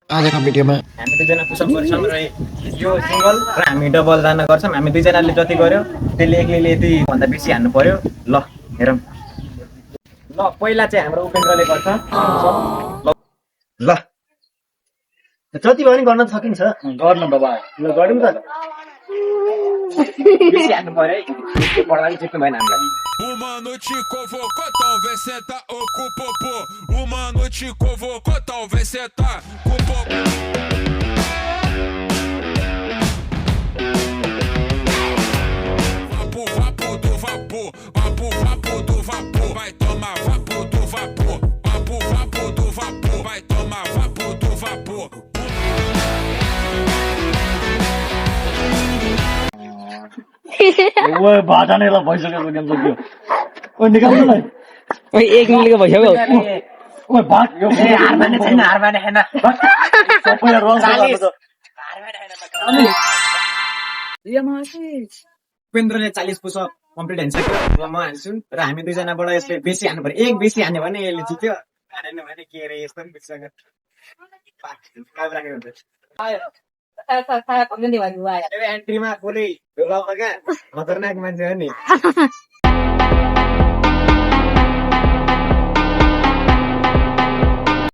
आजको भिडियोमा हामी दुईजना पुसअप गर्छौँ र यो सिङ्गल र हामी डबल जान गर्छौँ। हामी दुईजनाले जति गर्यो त्यसले एक्लैले यति भन्दा बेसी हान्नु पर्यो। ल हेरौँ। ल पहिला चाहिँ हाम्रो उपेन्द्रले गर्छ पुसअप। ल जति भयो नि गर्न सकिन्छ। गर्न बाबा ल गरौँ त। बेसी हान्नु पर्यो है। पढ्दा पनि जित्नु भएन हामीलाई। Uma noite convocou, talvez senta o cu popô. Uma noite convocou, talvez senta o popô. Vapor, vapor do vapor, vapor, vapor do vapor, vai tomar vapor do vapor, vapor, vapor do vapor, vai tomar vapor do vapor. ओ भाटा नै ल भइसक्यो game सक्यो ओ निकाल्नु ओइ 1 मिनेटको भइसक्यो ओ भाग यो हार मान्ने छैन, हार मान्ने छैन। सबै रोल गर्छ उपेन्द्रले 40 पुसअप कम्प्लिट हानिसक्यो। अब म हान्छु र हामी दुईजनाबाट यसले बेसी हान्नु पर्यो। एक बेसी हान्यो भने यसले जित्यो, हानेन भने के अरे यस्तो पनि बिर्सक्यो। एन्ट्रीमा कसले लगाउन क्या खतरनाक मान्छे हो नि।